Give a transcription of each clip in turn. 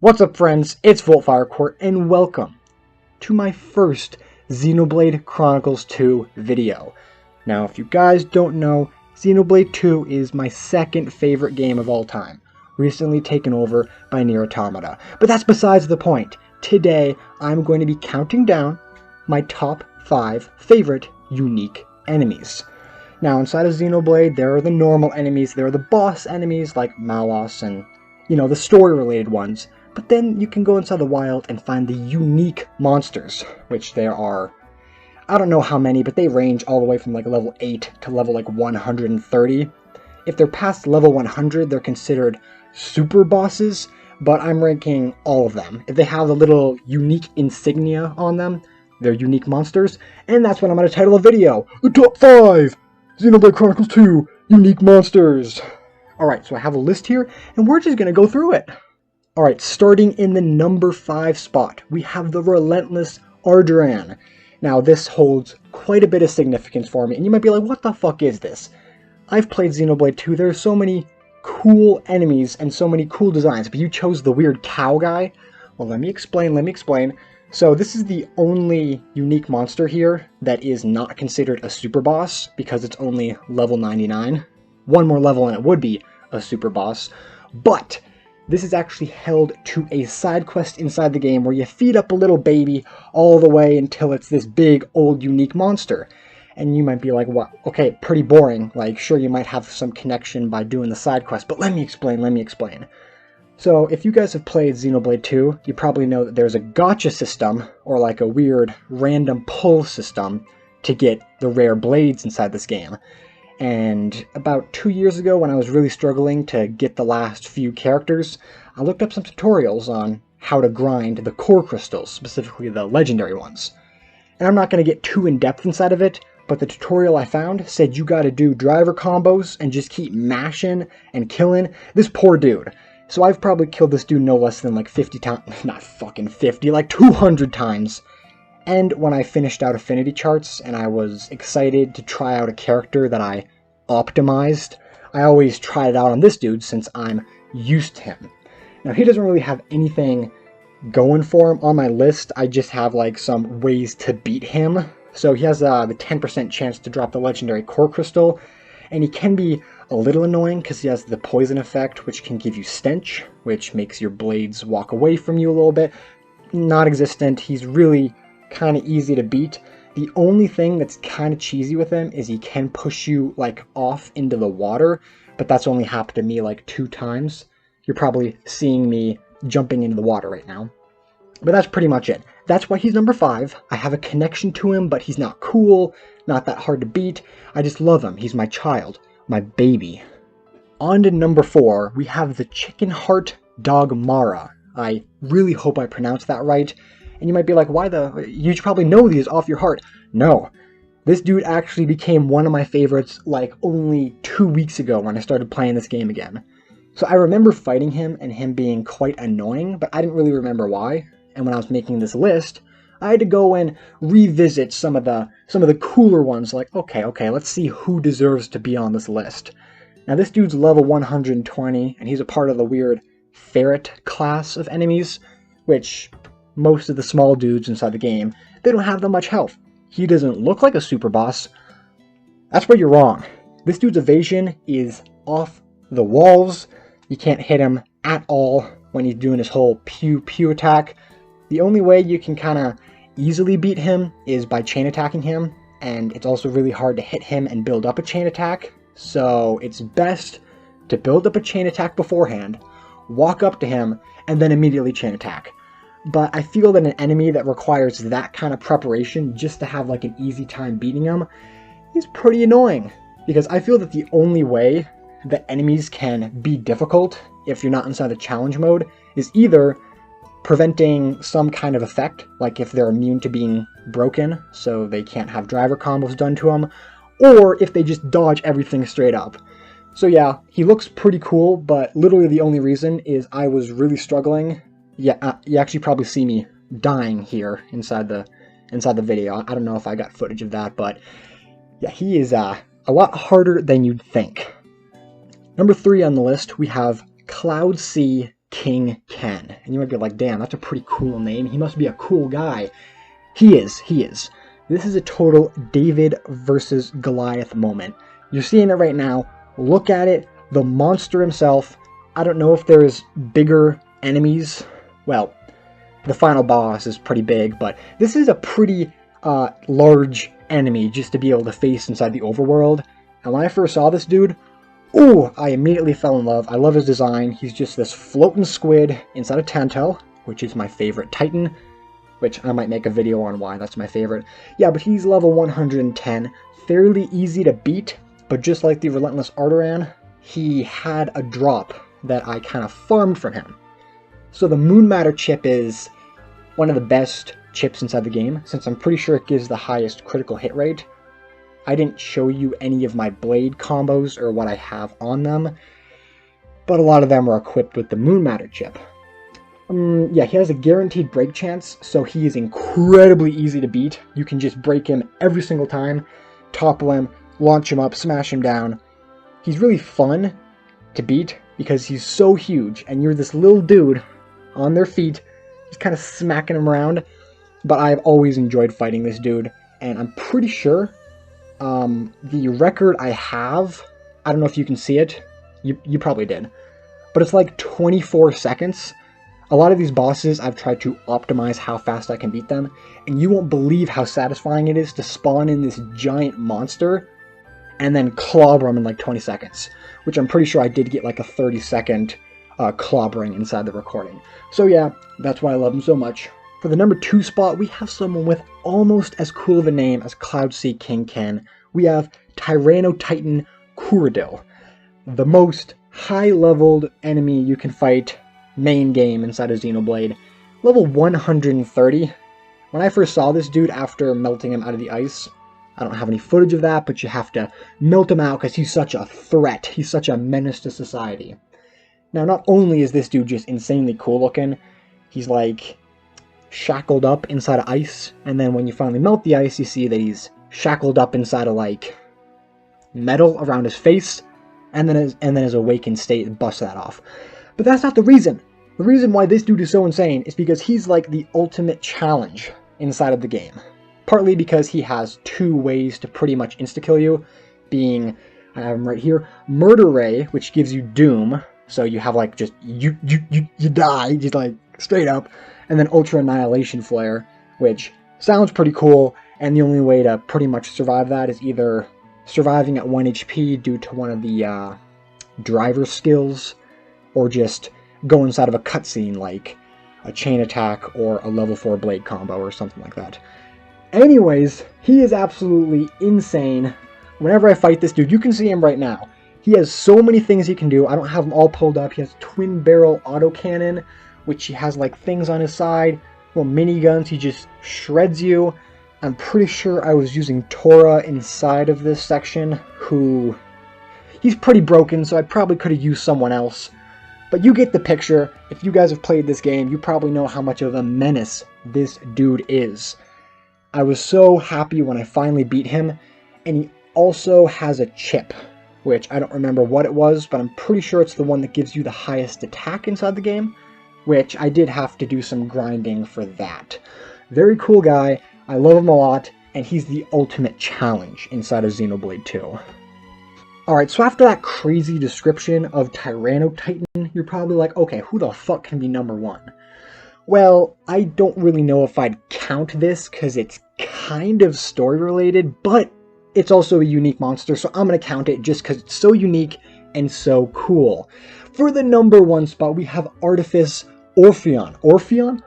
What's up, friends? It's VoltFireCourt, and welcome to my first Xenoblade Chronicles 2 video. Now, if you guys don't know, Xenoblade 2 is my second favorite game of all time, recently taken over by Nier Automata. But that's besides the point. Today, I'm going to be counting down my top 5 favorite unique enemies. Now, inside of Xenoblade, there are the normal enemies, there are the boss enemies like Malos and, the story-related ones. But then you can go inside the wild and find the unique monsters, which there are, I don't know how many, but they range all the way from like level 8 to level like 130. If they're past level 100, they're considered super bosses, but I'm ranking all of them. If they have the little unique insignia on them, they're unique monsters, and that's what I'm going to title a video. The Top 5 Xenoblade Chronicles 2 Unique Monsters. Alright, so I have a list here, and we're just going to go through it. Alright, starting in the number 5 spot, we have the Relentless Ardran. Now, this holds quite a bit of significance for me, and you might be like, what the fuck is this? I've played Xenoblade 2, there are so many cool enemies and so many cool designs, but you chose the weird cow guy? Well, let me explain. So, this is the only unique monster here that is not considered a super boss, because it's only level 99. One more level and it would be a super boss, but this is actually held to a side quest inside the game where you feed up a little baby all the way until it's this big, old, unique monster. And you might be like, what? Okay, pretty boring. Like, sure, you might have some connection by doing the side quest, but let me explain. So, if you guys have played Xenoblade 2, you probably know that there's a gacha system, or like a weird random pull system, to get the rare blades inside this game. And about 2 years ago, when I was really struggling to get the last few characters, I looked up some tutorials on how to grind the core crystals, specifically the legendary ones. And I'm not going to get too in-depth inside of it, but the tutorial I found said you gotta do driver combos and just keep mashing and killing this poor dude. So I've probably killed this dude no less than like 50 times, not fucking 50, like 200 times. And when I finished out Affinity Charts and I was excited to try out a character that I optimized, I always tried it out on this dude since I'm used to him. Now, he doesn't really have anything going for him on my list. I just have like some ways to beat him. So he has the 10% chance to drop the legendary core crystal, and he can be a little annoying because he has the poison effect, which can give you stench, which makes your blades walk away from you a little bit. Not existent. He's really kind of easy to beat. The only thing that's kind of cheesy with him is he can push you like off into the water, but that's only happened to me like 2 times. You're probably seeing me jumping into the water right now. But that's pretty much it. That's why he's number 5. I have a connection to him, but he's not cool, not that hard to beat. I just love him. He's my child, my baby. On to number 4, we have the Chickenheart Mara. I really hope I pronounced that right. And you might be like, you should probably know these off your heart. No. This dude actually became one of my favorites like only 2 weeks ago when I started playing this game again. So I remember fighting him and him being quite annoying, but I didn't really remember why. And when I was making this list, I had to go and revisit some of the cooler ones, like, okay, let's see who deserves to be on this list. Now this dude's level 120, and he's a part of the weird ferret class of enemies, which most of the small dudes inside the game, they don't have that much health. He doesn't look like a super boss. That's where you're wrong. This dude's evasion is off the walls. You can't hit him at all when he's doing his whole pew attack. The only way you can kind of easily beat him is by chain attacking him, and it's also really hard to hit him and build up a chain attack. So it's best to build up a chain attack beforehand, walk up to him, and then immediately chain attack. But I feel that an enemy that requires that kind of preparation just to have like an easy time beating him is pretty annoying. Because I feel that the only way that enemies can be difficult if you're not inside the challenge mode is either preventing some kind of effect, like if they're immune to being broken, so they can't have driver combos done to them, or if they just dodge everything straight up. So yeah, he looks pretty cool, but literally the only reason is I was really struggling. Yeah, you actually probably see me dying here inside the video. I don't know if I got footage of that, but yeah, he is a lot harder than you'd think. Number 3 on the list, we have Cloud Sea King Ken. And you might be like, damn, that's a pretty cool name. He must be a cool guy. He is. This is a total David versus Goliath moment. You're seeing it right now. Look at it. The monster himself. I don't know if there's bigger enemies. Well, the final boss is pretty big, but this is a pretty large enemy just to be able to face inside the overworld. And when I first saw this dude, ooh, I immediately fell in love. I love his design. He's just this floating squid inside a Tanto, which is my favorite Titan, which I might make a video on why that's my favorite. Yeah, but he's level 110, fairly easy to beat, but just like the Relentless Ardran, he had a drop that I kind of farmed from him. So the Moon Matter chip is one of the best chips inside the game, since I'm pretty sure it gives the highest critical hit rate. I didn't show you any of my blade combos or what I have on them, but a lot of them are equipped with the Moon Matter chip. Yeah, he has a guaranteed break chance, so he is incredibly easy to beat. You can just break him every single time, topple him, launch him up, smash him down. He's really fun to beat because he's so huge, and you're this little dude on their feet, just kind of smacking him around. But I've always enjoyed fighting this dude, and I'm pretty sure the record I have, I don't know if you can see it, you probably did, but it's like 24 seconds. A lot of these bosses, I've tried to optimize how fast I can beat them, and you won't believe how satisfying it is to spawn in this giant monster and then clobber him in like 20 seconds, which I'm pretty sure I did get like a 30-second clobbering inside the recording. So yeah, that's why I love him so much. For the number 2 spot, we have someone with almost as cool of a name as Cloudsea King Ken. We have Tyranno-Titan Kuradil, the most high-leveled enemy you can fight main game inside of Xenoblade. Level 130. When I first saw this dude after melting him out of the ice, I don't have any footage of that, but you have to melt him out because he's such a threat. He's such a menace to society. Now, not only is this dude just insanely cool looking, he's like shackled up inside of ice, and then when you finally melt the ice, you see that he's shackled up inside of like metal around his face, and then his awakened state busts that off. But that's not the reason. The reason why this dude is so insane is because he's like the ultimate challenge inside of the game. Partly because he has 2 ways to pretty much insta-kill you, being, I have him right here, Murder Ray, which gives you Doom, so you have like just, you die, just like straight up, and then Ultra Annihilation Flare, which sounds pretty cool, and the only way to pretty much survive that is either surviving at 1 HP due to one of the driver skills, or just go inside of a cutscene like a chain attack or a level 4 blade combo or something like that. Anyways, he is absolutely insane. Whenever I fight this dude, you can see him right now. He has so many things he can do. I don't have them all pulled up. He has twin barrel autocannon, which he has like things on his side, little miniguns. He just shreds you. I'm pretty sure I was using Tora inside of this section, who, he's pretty broken, so I probably could have used someone else. But you get the picture. If you guys have played this game, you probably know how much of a menace this dude is. I was so happy when I finally beat him, and he also has a chip, which I don't remember what it was, but I'm pretty sure it's the one that gives you the highest attack inside the game, which I did have to do some grinding for that. Very cool guy, I love him a lot, and he's the ultimate challenge inside of Xenoblade 2. Alright, so after that crazy description of Tyranno-Titan, you're probably like, okay, who the fuck can be number 1? Well, I don't really know if I'd count this, because it's kind of story-related, but it's also a unique monster, so I'm going to count it just because it's so unique and so cool. For the number 1 spot, we have Artifice Orpheon. Orpheon?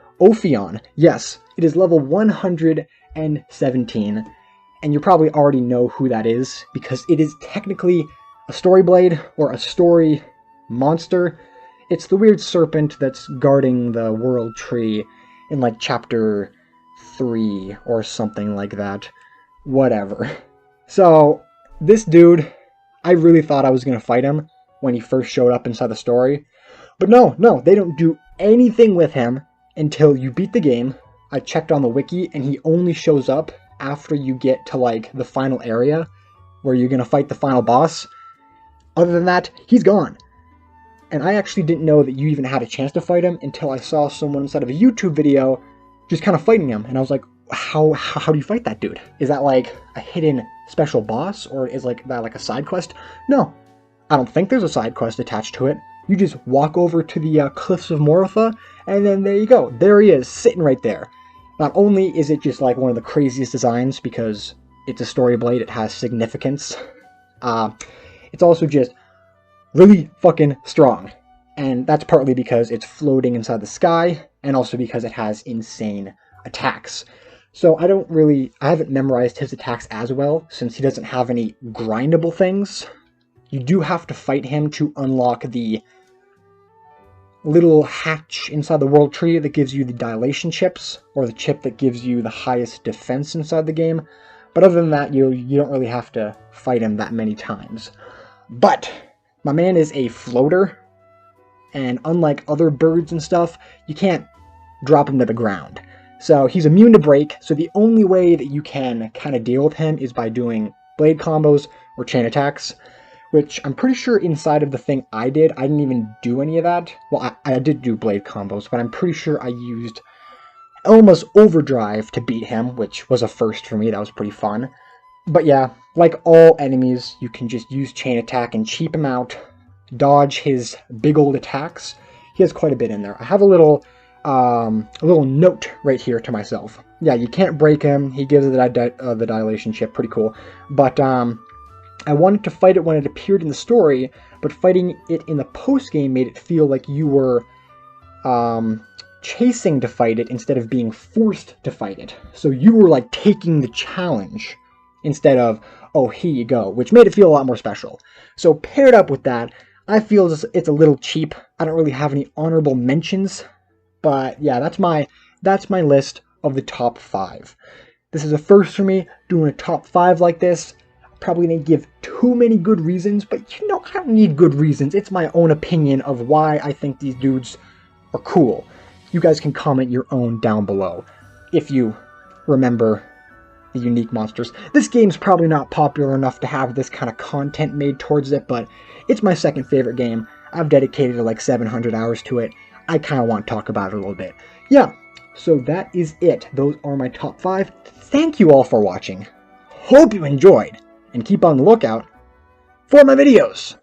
Yes, it is level 117, and you probably already know who that is, because it is technically a story blade, or a story monster. It's the weird serpent that's guarding the world tree in like chapter 3 or something like that. Whatever. So, this dude, I really thought I was going to fight him when he first showed up inside the story. But no, they don't do anything with him until you beat the game. I checked on the wiki, and he only shows up after you get to like the final area where you're going to fight the final boss. Other than that, he's gone. And I actually didn't know that you even had a chance to fight him until I saw someone inside of a YouTube video just kind of fighting him. And I was like, how do you fight that dude? Is that like a hidden special boss, or is like that like a side quest? No, I don't think there's a side quest attached to it. You just walk over to the cliffs of Moratha, and then there you go. There he is, sitting right there. Not only is it just like one of the craziest designs because it's a story blade, it has significance. It's also just really fucking strong. And that's partly because it's floating inside the sky, and also because it has insane attacks. So I haven't memorized his attacks as well, since he doesn't have any grindable things. You do have to fight him to unlock the little hatch inside the world tree that gives you the dilation chips, or the chip that gives you the highest defense inside the game. But other than that, you don't really have to fight him that many times. But my man is a floater, and unlike other birds and stuff, you can't drop him to the ground. So he's immune to break, so the only way that you can kind of deal with him is by doing blade combos or chain attacks, which I'm pretty sure inside of the thing I didn't even do any of that. Well, I did do blade combos, but I'm pretty sure I used Elma's overdrive to beat him, which was a first for me. That was pretty fun. But yeah, like all enemies, you can just use chain attack and cheap him out, dodge his big old attacks. He has quite a bit in there. I have a little note right here to myself. Yeah, you can't break him. He gives the dilation chip. Pretty cool. But I wanted to fight it when it appeared in the story, but fighting it in the post-game made it feel like you were chasing to fight it instead of being forced to fight it. So you were like taking the challenge instead of, oh, here you go, which made it feel a lot more special. So paired up with that, I feel it's a little cheap. I don't really have any honorable mentions, but yeah, that's my list of the top 5. This is a first for me, doing a top 5 like this. Probably didn't give too many good reasons, but you know, I don't need good reasons. It's my own opinion of why I think these dudes are cool. You guys can comment your own down below if you remember the unique monsters. This game's probably not popular enough to have this kind of content made towards it, but it's my second favorite game. I've dedicated like 700 hours to it. I kind of want to talk about it a little bit. Yeah, so that is it. Those are my top 5. Thank you all for watching. Hope you enjoyed. And keep on the lookout for my videos.